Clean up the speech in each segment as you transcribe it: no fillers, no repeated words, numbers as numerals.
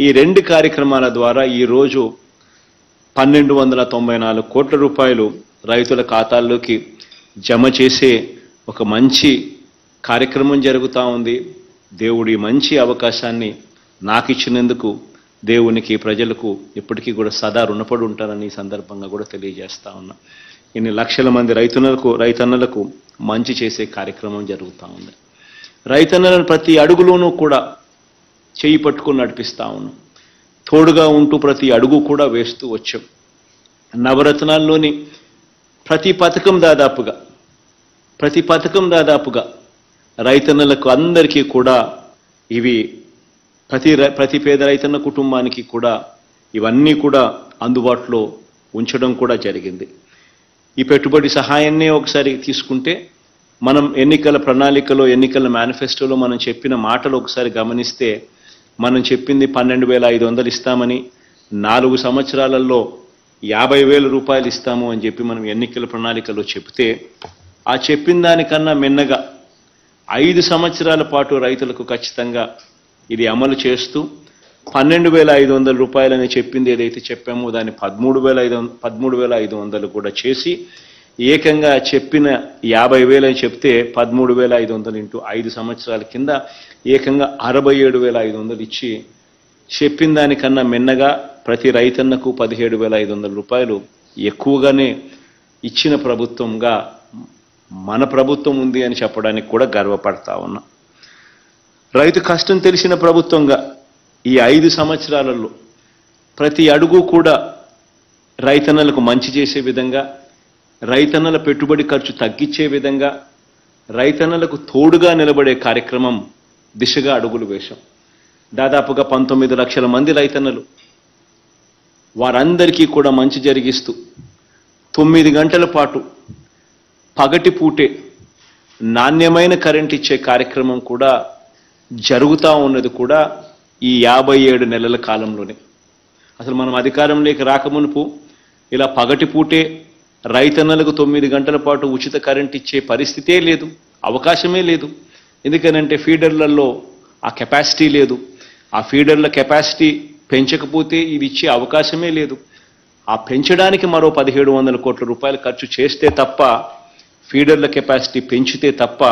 ఈ రెండు కార్యక్రమాల ద్వారా ఈరోజు 1294 కోట్ల రూపాయలు రైతుల ఖాతాల్లోకి జమ చేసే ఒక మంచి కార్యక్రమం జరుగుతూ ఉంది. దేవుడి మంచి అవకాశాన్ని నాకు ఇచ్చినందుకు దేవునికి ప్రజలకు ఎప్పటికీ కూడా సదా రుణపడి ఉంటానని ఈ సందర్భంగా కూడా తెలియజేస్తా ఉన్నా. ఇన్ని లక్షల మంది రైతన్నలకు మంచి చేసే కార్యక్రమం జరుగుతూ ఉంది. రైతన్నలను ప్రతి అడుగులోనూ కూడా చేయి పట్టుకుని నడిపిస్తూ ఉన్నాం. తోడుగా ఉంటూ ప్రతి అడుగు కూడా వేస్తూ వచ్చాం. నవరత్నాల్లోని ప్రతి పథకం దాదాపుగా రైతన్నలకు అందరికీ కూడా ఇవి ప్రతి పేద రైతన్న కుటుంబానికి కూడా ఇవన్నీ కూడా అందుబాటులో ఉంచడం కూడా జరిగింది. ఈ పెట్టుబడి సహాయాన్నే ఒకసారి తీసుకుంటే మనం ఎన్నికల ప్రణాళికలో ఎన్నికల మేనిఫెస్టోలో మనం చెప్పిన మాటలు ఒకసారి గమనిస్తే మనం చెప్పింది 12,500 ఇస్తామని 4 సంవత్సరాలలో 50,000 రూపాయలు ఇస్తాము అని చెప్పి మనం ఎన్నికల ప్రణాళికలో చెప్తే ఆ చెప్పిన దానికన్నా మిన్నగా 5 సంవత్సరాల పాటు రైతులకు ఖచ్చితంగా ఇది అమలు చేస్తూ 12,500 రూపాయలని చెప్పింది ఏదైతే చెప్పామో దాన్ని 13,500 కూడా చేసి ఏకంగా చెప్పిన 50,000 అని చెప్తే 13,500 ఇంటూ 5 సంవత్సరాల కింద ఏకంగా 67,500 ఇచ్చి చెప్పిన దానికన్నా మిన్నగా ప్రతి రైతన్నకు 17,500 రూపాయలు ఎక్కువగానే ఇచ్చిన ప్రభుత్వంగా మన ప్రభుత్వం ఉంది అని చెప్పడానికి కూడా గర్వపడతా ఉన్నా. రైతు కష్టం తెలిసిన ప్రభుత్వంగా ఈ 5 సంవత్సరాలలో ప్రతి అడుగు కూడా రైతన్నలకు మంచి చేసే విధంగా, రైతన్నల పెట్టుబడి ఖర్చు తగ్గించే విధంగా, రైతన్నలకు తోడుగా నిలబడే కార్యక్రమం దిశగా అడుగులు వేశాం. దాదాపుగా 19 లక్షల మంది రైతన్నలు వారందరికీ కూడా మంచి జరిగిస్తూ 9 గంటల పాటు పగటి పూటే నాణ్యమైన కరెంట్ ఇచ్చే కార్యక్రమం కూడా జరుగుతూ ఉన్నది కూడా ఈ 57 నెలల కాలంలోనే. అసలు మనం అధికారంలోకి రాకమునుపు ఇలా పగటి పూటే రైతన్నలకు 9 గంటల పాటు ఉచిత కరెంట్ ఇచ్చే పరిస్థితే లేదు, అవకాశమే లేదు. ఎందుకనంటే ఫీడర్లలో ఆ కెపాసిటీ లేదు. ఆ ఫీడర్ల కెపాసిటీ పెంచకపోతే ఇది ఇచ్చే అవకాశమే లేదు. ఆ పెంచడానికి మరో 1,700 కోట్ల రూపాయలు ఖర్చు చేస్తే తప్ప, ఫీడర్ల కెపాసిటీ పెంచితే తప్ప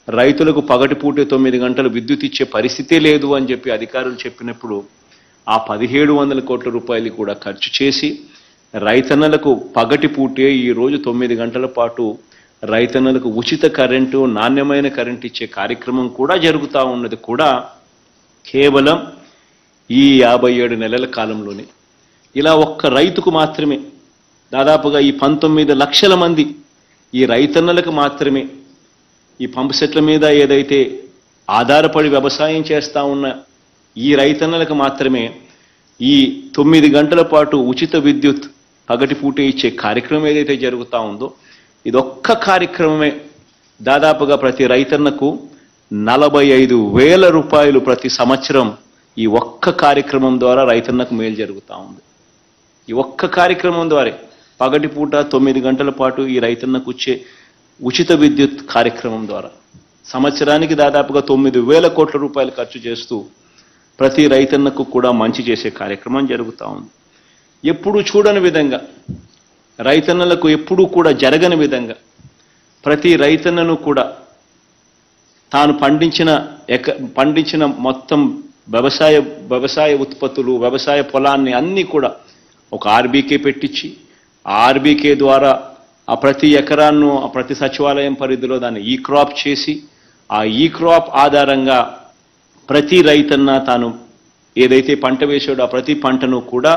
రైతులకు పగటిపూటే 9 గంటలు విద్యుత్ ఇచ్చే పరిస్థితే లేదు అని చెప్పి అధికారులు చెప్పినప్పుడు ఆ 1,700 కోట్ల రూపాయలు కూడా ఖర్చు చేసి రైతన్నలకు పగటిపూటే ఈరోజు 9 గంటల పాటు రైతన్నలకు ఉచిత కరెంటు, నాణ్యమైన కరెంటు ఇచ్చే కార్యక్రమం కూడా జరుగుతూ ఉన్నది కూడా కేవలం ఈ 57 నెలల కాలంలోనే. ఇలా ఒక్క రైతుకు మాత్రమే దాదాపుగా ఈ 19 లక్షల మంది ఈ రైతన్నలకు మాత్రమే ఈ పంపు సెట్ల మీద ఏదైతే ఆధారపడి వ్యవసాయం చేస్తూ ఉన్న ఈ రైతన్నలకు మాత్రమే ఈ 9 గంటల పాటు ఉచిత విద్యుత్ పగటిపూటే ఇచ్చే కార్యక్రమం ఏదైతే జరుగుతూ ఉందో ఇదొక్క కార్యక్రమమే దాదాపుగా ప్రతి రైతన్నకు 45,000 రూపాయలు ప్రతి సంవత్సరం ఈ ఒక్క కార్యక్రమం ద్వారా రైతన్నకు మేలు జరుగుతూ ఉంది. ఈ ఒక్క కార్యక్రమం ద్వారా పగటిపూట 9 గంటల పాటు ఈ రైతన్నకు వచ్చే ఉచిత విద్యుత్ కార్యక్రమం ద్వారా సంవత్సరానికి దాదాపుగా 9,000 కోట్ల రూపాయలు ఖర్చు చేస్తూ ప్రతి రైతన్నకు కూడా మంచి చేసే కార్యక్రమం జరుగుతూ ఉంది. ఎప్పుడూ చూడని విధంగా, రైతన్నలకు ఎప్పుడూ కూడా జరగని విధంగా ప్రతి రైతన్నను కూడా తాను పండించిన మొత్తం వ్యవసాయ ఉత్పత్తులు, వ్యవసాయ పొలాన్ని అన్నీ కూడా ఒక ఆర్బీకే పెట్టించి ఆ ఆర్బీకే ద్వారా ఆ ప్రతి ఎకరాన్ని ఆ ప్రతి సచివాలయం పరిధిలో దాన్ని ఈ క్రాప్ చేసి ఆ ఈ క్రాప్ ఆధారంగా ప్రతి రైతన్న తాను ఏదైతే పంట వేసాడో ఆ ప్రతి పంటను కూడా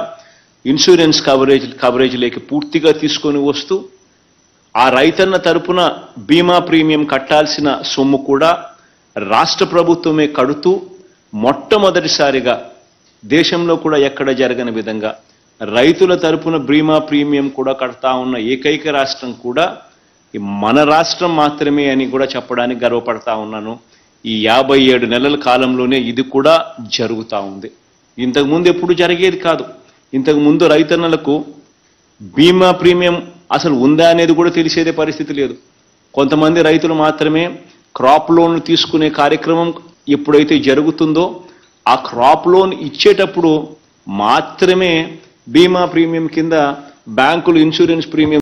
ఇన్సూరెన్స్ కవరేజ్లోకి పూర్తిగా తీసుకొని వస్తూ ఆ రైతన్న తరపున బీమా ప్రీమియం కట్టాల్సిన సొమ్ము కూడా రాష్ట్ర ప్రభుత్వమే కడుతూ మొట్టమొదటిసారిగా దేశంలో కూడా ఎక్కడ జరగని విధంగా రైతుల తరపున బీమా ప్రీమియం కూడా కడతా ఉన్న ఏకైక రాష్ట్రం కూడా మన రాష్ట్రం మాత్రమే అని కూడా చెప్పడానికి గర్వపడతా ఉన్నాను. ఈ 57 నెలల కాలంలోనే ఇది కూడా జరుగుతూ ఉంది. ఇంతకుముందు ఎప్పుడు జరిగేది కాదు. ఇంతకుముందు రైతన్నలకు బీమా ప్రీమియం అసలు ఉందా అనేది కూడా తెలిసేదే పరిస్థితి లేదు. కొంతమంది రైతులు మాత్రమే క్రాప్ లోన్లు తీసుకునే కార్యక్రమం ఎప్పుడైతే జరుగుతుందో ఆ క్రాప్ లోన్ ఇచ్చేటప్పుడు మాత్రమే బీమా ప్రీమియం కింద బ్యాంకులు ఇన్సూరెన్స్ ప్రీమియం